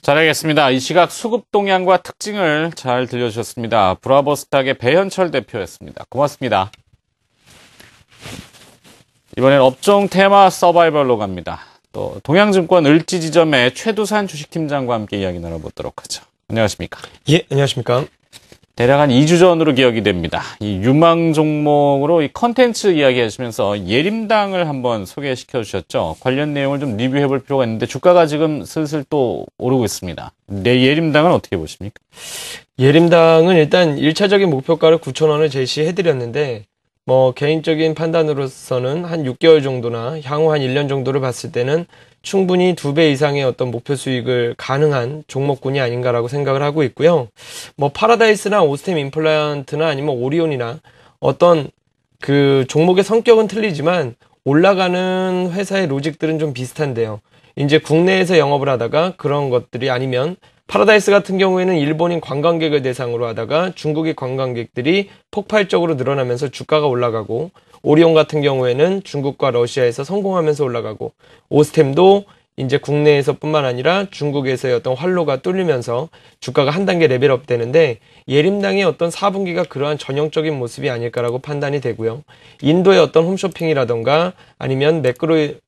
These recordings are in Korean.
잘 알겠습니다. 이 시각 수급 동향과 특징을 잘 들려주셨습니다. 브라보스탁의 배현철 대표였습니다. 고맙습니다. 이번엔 업종 테마 서바이벌로 갑니다. 또 동양증권 을지지점의 최두산 주식팀장과 함께 이야기 나눠보도록 하죠. 안녕하십니까? 예, 안녕하십니까? 대략 한 2주 전으로 기억이 됩니다. 이 유망 종목으로 이 컨텐츠 이야기 하시면서 예림당을 한번 소개시켜 주셨죠. 관련 내용을 좀 리뷰해 볼 필요가 있는데 주가가 지금 슬슬 또 오르고 있습니다. 내 예림당은 어떻게 보십니까? 예림당은 일단 1차적인 목표가를 9,000원을 제시해 드렸는데 개인적인 판단으로서는 한 6개월 정도나 향후 한 1년 정도를 봤을 때는 충분히 2배 이상의 어떤 목표 수익을 가능한 종목군이 아닌가라고 생각을 하고 있고요. 파라다이스나 오스템 임플란트나 아니면 오리온이나 어떤 그 종목의 성격은 틀리지만 올라가는 회사의 로직들은 좀 비슷한데요. 이제 국내에서 영업을 하다가 그런 것들이 아니면 파라다이스 같은 경우에는 일본인 관광객을 대상으로 하다가 중국의 관광객들이 폭발적으로 늘어나면서 주가가 올라가고, 오리온 같은 경우에는 중국과 러시아에서 성공하면서 올라가고, 오스템도 이제 국내에서뿐만 아니라 중국에서의 어떤 활로가 뚫리면서 주가가 한 단계 레벨업 되는데, 예림당의 어떤 4분기가 그러한 전형적인 모습이 아닐까라고 판단이 되고요. 인도의 어떤 홈쇼핑이라던가 아니면 매크로를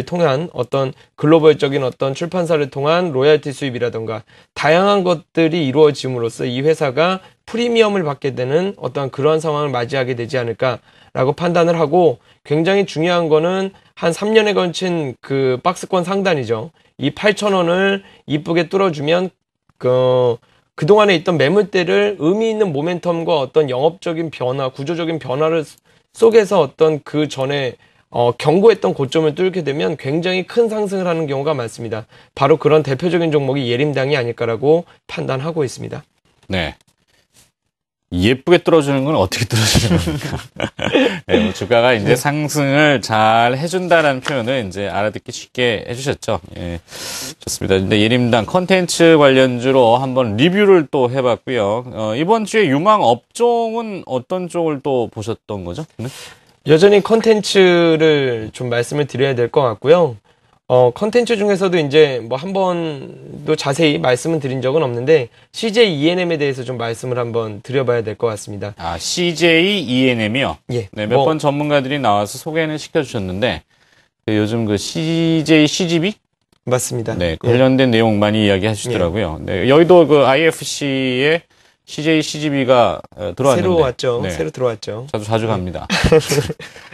통한 어떤 글로벌적인 어떤 출판사를 통한 로열티 수입이라던가 다양한 것들이 이루어짐으로써 이 회사가 프리미엄을 받게 되는 어떤 그런 상황을 맞이하게 되지 않을까라고 판단을 하고, 굉장히 중요한 거는 한 3년에 걸친 그 박스권 상단이죠. 이 8,000원을 이쁘게 뚫어주면 그동안에 있던 매물대를 의미 있는 모멘텀과 어떤 영업적인 변화, 구조적인 변화를 속에서 어떤 그 전에 경고했던 고점을 뚫게 되면 굉장히 큰 상승을 하는 경우가 많습니다. 바로 그런 대표적인 종목이 예림당이 아닐까라고 판단하고 있습니다. 네. 예쁘게 뚫어주는 건 어떻게 뚫어주는 겁니까? 네, 주가가 이제 상승을 잘 해준다라는 표현을 이제 알아듣기 쉽게 해주셨죠. 예, 좋습니다. 근데 예림당 컨텐츠 관련주로 한번 리뷰를 또 해봤고요. 이번 주에 유망 업종은 어떤 쪽을 또 보셨던 거죠? 네? 여전히 컨텐츠를 좀 말씀을 드려야 될 것 같고요. 컨텐츠 중에서도 이제 한 번도 자세히 말씀을 드린 적은 없는데, CJ ENM에 대해서 좀 말씀을 한번 드려봐야 될 것 같습니다. 아, CJ ENM이요? 예. 네, 몇 번 전문가들이 나와서 소개는 시켜주셨는데, 요즘 그 CJ CGV? 맞습니다. 네, 관련된 내용 많이 이야기 해주시더라고요. 네, 여의도 그 IFC에 CJ CGV가 들어왔는데. 새로 왔죠. 네. 새로 들어왔죠. 저도 자주 갑니다.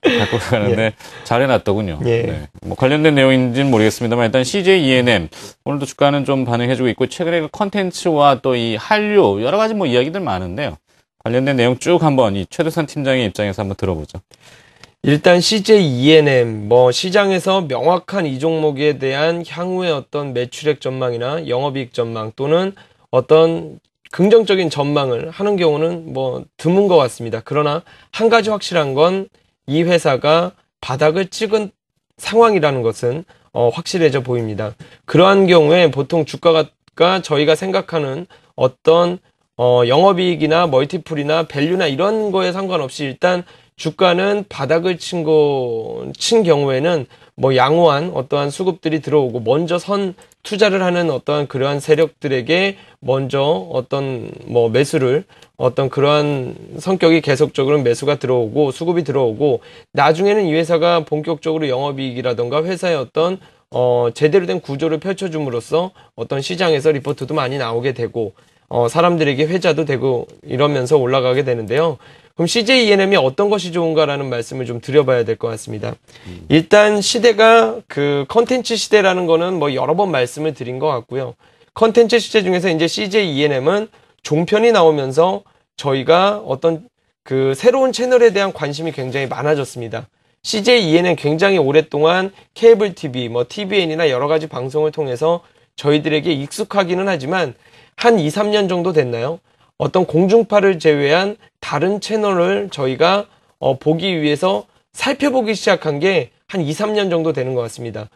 갖고 가는데 잘 해놨더군요. 예. 네. 관련된 내용인지는 모르겠습니다만 일단 CJ ENM 오늘도 주가는 좀 반응해주고 있고, 최근에 그 컨텐츠와 또 이 한류 여러 가지 이야기들 많은데요. 관련된 내용 쭉 한번 이 최두산 팀장의 입장에서 한번 들어보죠. 일단 CJ ENM 시장에서 명확한 이 종목에 대한 향후의 어떤 매출액 전망이나 영업이익 전망 또는 어떤 긍정적인 전망을 하는 경우는 드문 것 같습니다. 그러나 한 가지 확실한 건 이 회사가 바닥을 찍은 상황이라는 것은 확실해져 보입니다. 그러한 경우에 보통 주가가 저희가 생각하는 어떤 영업이익이나 멀티플이나 밸류나 이런 거에 상관없이 일단 주가는 바닥을 친 경우에는 양호한 어떠한 수급들이 들어오고 먼저 투자를 하는 어떠한 그러한 세력들에게 먼저 어떤 매수를 어떤 그러한 성격이 계속적으로 매수가 들어오고 수급이 들어오고, 나중에는 이 회사가 본격적으로 영업이익이라던가 회사의 어떤 제대로 된 구조를 펼쳐줌으로써 어떤 시장에서 리포트도 많이 나오게 되고 사람들에게 회자도 되고 이러면서 올라가게 되는데요. 그럼 CJ ENM이 어떤 것이 좋은가라는 말씀을 좀 드려봐야 될 것 같습니다. 일단 시대가 그 컨텐츠 시대라는 거는 여러 번 말씀을 드린 것 같고요. 컨텐츠 시대 중에서 이제 CJ ENM은 종편이 나오면서 저희가 어떤 그 새로운 채널에 대한 관심이 굉장히 많아졌습니다. CJ ENM 굉장히 오랫동안 케이블 TV, TVN이나 여러 가지 방송을 통해서 저희들에게 익숙하기는 하지만 한 2, 3년 정도 됐나요? 어떤 공중파를 제외한 다른 채널을 저희가 보기 위해서 살펴보기 시작한 게 한 2, 3년 정도 되는 것 같습니다.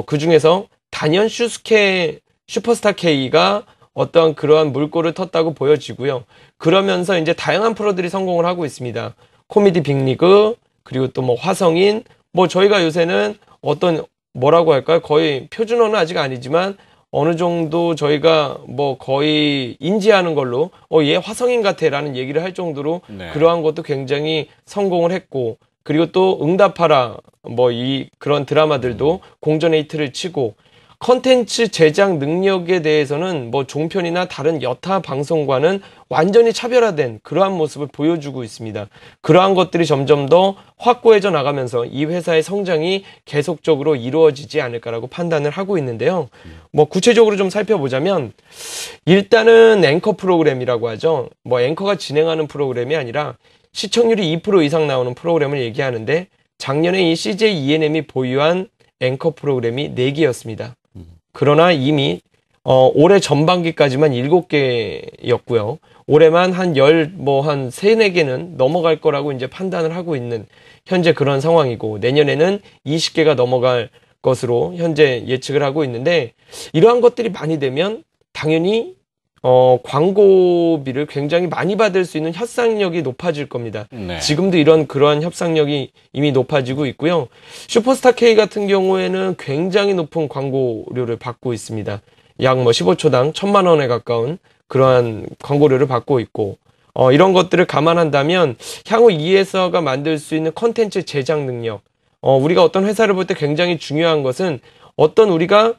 그 중에서 단연 슈퍼스타 K가 어떤 그러한 물꼬를 텄다고 보여지고요. 그러면서 이제 다양한 프로들이 성공을 하고 있습니다. 코미디 빅리그, 그리고 또 화성인, 저희가 요새는 어떤 뭐라고 할까요? 거의 표준어는 아직 아니지만 어느 정도 저희가 뭐 거의 인지하는 걸로 얘 화성인 같아라는 얘기를 할 정도로 네. 그러한 것도 굉장히 성공을 했고, 그리고 또 응답하라 뭐 그런 드라마들도 공전의 히트를 치고, 컨텐츠 제작 능력에 대해서는 뭐 종편이나 다른 여타 방송과는 완전히 차별화된 그러한 모습을 보여주고 있습니다. 그러한 것들이 점점 더 확고해져 나가면서 이 회사의 성장이 계속적으로 이루어지지 않을까라고 판단을 하고 있는데요. 뭐 구체적으로 좀 살펴보자면, 일단은 앵커 프로그램이라고 하죠. 뭐 앵커가 진행하는 프로그램이 아니라 시청률이 2% 이상 나오는 프로그램을 얘기하는데, 작년에 이 CJ ENM이 보유한 앵커 프로그램이 4개였습니다. 그러나 이미 올해 전반기까지만 7개였고요. 올해만 한 3, 4개는 넘어갈 거라고 이제 판단을 하고 있는 현재 그런 상황이고, 내년에는 20개가 넘어갈 것으로 현재 예측을 하고 있는데, 이러한 것들이 많이 되면 당연히 광고비를 굉장히 많이 받을 수 있는 협상력이 높아질 겁니다. 네. 지금도 그러한 협상력이 이미 높아지고 있고요. 슈퍼스타 K 같은 경우에는 굉장히 높은 광고료를 받고 있습니다. 약 15초당 1,000만 원에 가까운 그러한 광고료를 받고 있고, 이런 것들을 감안한다면 향후 이 회사가 만들 수 있는 컨텐츠 제작 능력, 우리가 어떤 회사를 볼 때 굉장히 중요한 것은, 어떤 우리가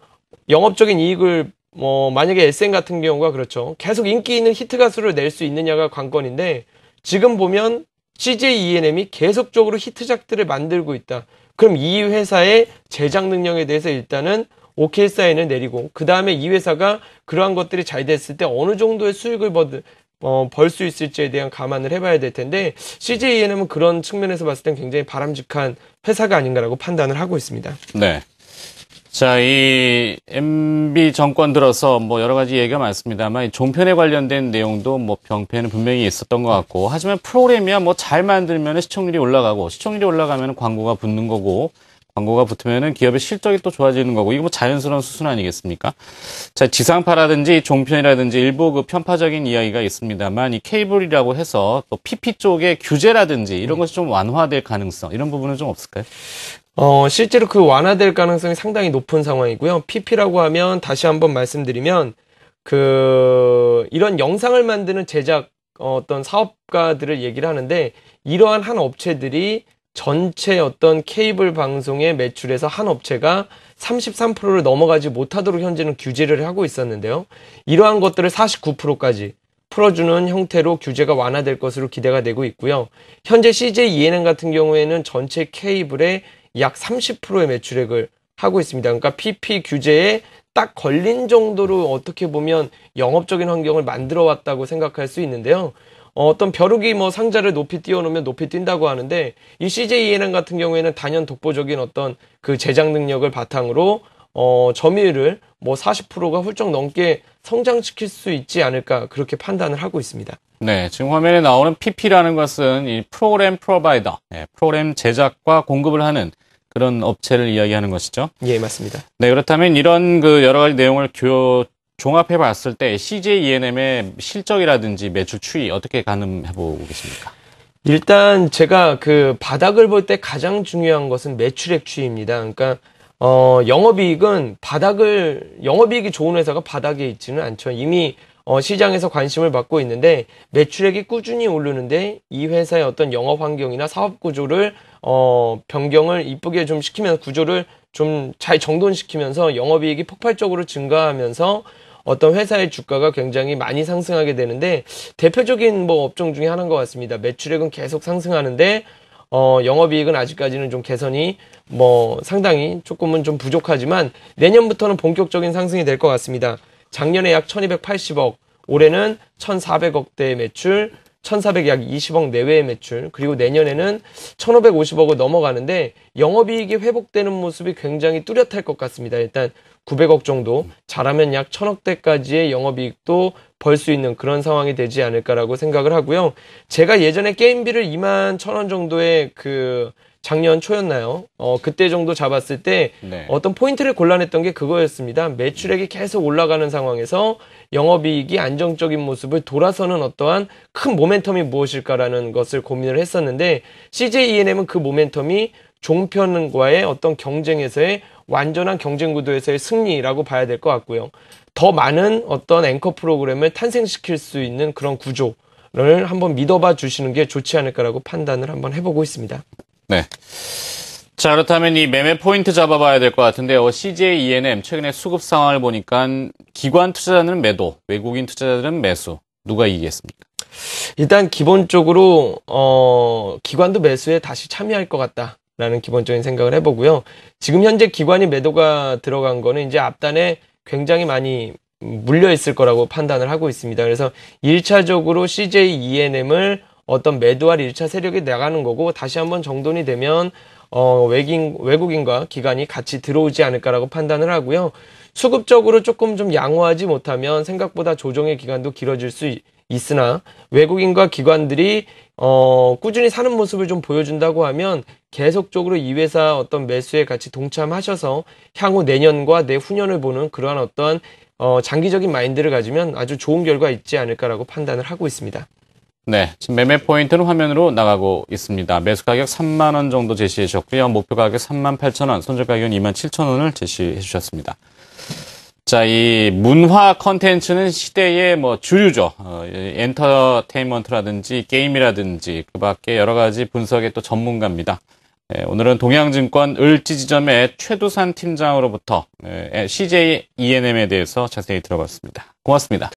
영업적인 이익을 만약에 SM 같은 경우가 그렇죠. 계속 인기 있는 히트 가수를 낼 수 있느냐가 관건인데, 지금 보면 CJ ENM이 계속적으로 히트작들을 만들고 있다. 그럼 이 회사의 제작 능력에 대해서 일단은 오케이 사인을 내리고, 그 다음에 이 회사가 그러한 것들이 잘 됐을 때 어느 정도의 수익을 벌 수 있을지에 대한 감안을 해봐야 될 텐데, CJ ENM은 그런 측면에서 봤을 땐 굉장히 바람직한 회사가 아닌가라고 판단을 하고 있습니다. 네. 자, 이 MB 정권 들어서 뭐 여러 가지 얘기가 많습니다만, 이 종편에 관련된 내용도 뭐 병폐는 분명히 있었던 것 같고, 하지만 프로그램이야 뭐 잘 만들면 시청률이 올라가고, 시청률이 올라가면 광고가 붙는 거고, 광고가 붙으면은 기업의 실적이 또 좋아지는 거고, 이거 뭐 자연스러운 수순 아니겠습니까? 자, 지상파라든지 종편이라든지 일부 그 편파적인 이야기가 있습니다만, 이 케이블이라고 해서 또 PP 쪽의 규제라든지 이런 것이 좀 완화될 가능성, 이런 부분은 좀 없을까요? 실제로 그 완화될 가능성이 상당히 높은 상황이고요. PP라고 하면 다시 한번 말씀드리면, 이런 영상을 만드는 제작 어떤 사업가들을 얘기를 하는데, 이러한 한 업체들이 전체 어떤 케이블 방송의 매출에서 한 업체가 33%를 넘어가지 못하도록 현재는 규제를 하고 있었는데요. 이러한 것들을 49%까지 풀어주는 형태로 규제가 완화될 것으로 기대가 되고 있고요. 현재 CJ ENM 같은 경우에는 전체 케이블의 약 30%의 매출액을 하고 있습니다. 그러니까 PP 규제에 딱 걸린 정도로 어떻게 보면 영업적인 환경을 만들어 왔다고 생각할 수 있는데요. 어떤 벼룩이 상자를 높이 띄워놓으면 높이 뛴다고 하는데, 이 CJ ENM 같은 경우에는 단연 독보적인 어떤 그 제작 능력을 바탕으로 점유율을 40%가 훌쩍 넘게 성장시킬 수 있지 않을까, 그렇게 판단을 하고 있습니다. 네, 지금 화면에 나오는 PP라는 것은 이 프로그램 프로바이더, 프로그램 제작과 공급을 하는 그런 업체를 이야기하는 것이죠. 예, 맞습니다. 네, 그렇다면 이런 그 여러 가지 내용을 종합해 봤을 때 CJ ENM의 실적이라든지 매출 추이 어떻게 가늠해 보고 계십니까? 일단 제가 그 바닥을 볼 때 가장 중요한 것은 매출액 추이입니다. 그러니까 영업이익은 영업이익이 좋은 회사가 바닥에 있지는 않죠. 이미 시장에서 관심을 받고 있는데, 매출액이 꾸준히 오르는데 이 회사의 어떤 영업 환경이나 사업 구조를 변경을 이쁘게 좀 시키면서, 구조를 좀 잘 정돈시키면서 영업이익이 폭발적으로 증가하면서 어떤 회사의 주가가 굉장히 많이 상승하게 되는데, 대표적인 업종 중에 하나인 것 같습니다. 매출액은 계속 상승하는데 영업이익은 아직까지는 좀 개선이 상당히 조금은 좀 부족하지만, 내년부터는 본격적인 상승이 될 것 같습니다. 작년에 약 1280억, 올해는 1400억대의 매출, 1400 약 20억 내외의 매출, 그리고 내년에는 1550억을 넘어가는데, 영업이익이 회복되는 모습이 굉장히 뚜렷할 것 같습니다. 일단 900억 정도, 잘하면 약 1000억대까지의 영업이익도 벌 수 있는 그런 상황이 되지 않을까라고 생각을 하고요. 제가 예전에 게임비를 21,000원 정도의 작년 초였나요? 그때 정도 잡았을 때 네. 어떤 포인트를 골라냈던 게 그거였습니다. 매출액이 계속 올라가는 상황에서 영업이익이 안정적인 모습을 돌아서는 어떠한 큰 모멘텀이 무엇일까라는 것을 고민을 했었는데, CJ ENM은 그 모멘텀이 종편과의 어떤 경쟁에서의 완전한 경쟁 구도에서의 승리라고 봐야 될 것 같고요. 더 많은 어떤 앵커 프로그램을 탄생시킬 수 있는 그런 구조를 한번 믿어봐 주시는 게 좋지 않을까라고 판단을 한번 해보고 있습니다. 네. 자, 그렇다면 이 매매 포인트 잡아봐야 될 것 같은데요. CJ ENM 최근에 수급 상황을 보니까 기관 투자자는 매도, 외국인 투자자들은 매수. 누가 이기겠습니까? 일단 기본적으로 기관도 매수에 다시 참여할 것 같다라는 기본적인 생각을 해보고요. 지금 현재 기관이 매도가 들어간 거는 이제 앞단에 굉장히 많이 물려 있을 거라고 판단을 하고 있습니다. 그래서 1차적으로 CJ ENM을 어떤 매도할 1차 세력이 나가는 거고 다시 한번 정돈이 되면 외국인과 기관이 같이 들어오지 않을까라고 판단을 하고요. 수급적으로 조금 좀 양호하지 못하면 생각보다 조정의 기간도 길어질 수 있으나 외국인과 기관들이 꾸준히 사는 모습을 좀 보여준다고 하면 계속적으로 이 회사 어떤 매수에 같이 동참하셔서 향후 내년과 내후년을 보는 그러한 어떤 장기적인 마인드를 가지면 아주 좋은 결과 있지 않을까라고 판단을 하고 있습니다. 네, 지금 매매 포인트는 화면으로 나가고 있습니다. 매수 가격 3만 원 정도 제시해 주셨고요. 목표 가격 3만 8천 원, 손절 가격은 2만 7천 원을 제시해 주셨습니다. 자, 이 문화 컨텐츠는 시대의 뭐 주류죠. 엔터테인먼트라든지 게임이라든지 그 밖에 여러 가지 분석의 또 전문가입니다. 오늘은 동양증권 을지지점의 최두산 팀장으로부터 CJ ENM에 대해서 자세히 들어봤습니다. 고맙습니다.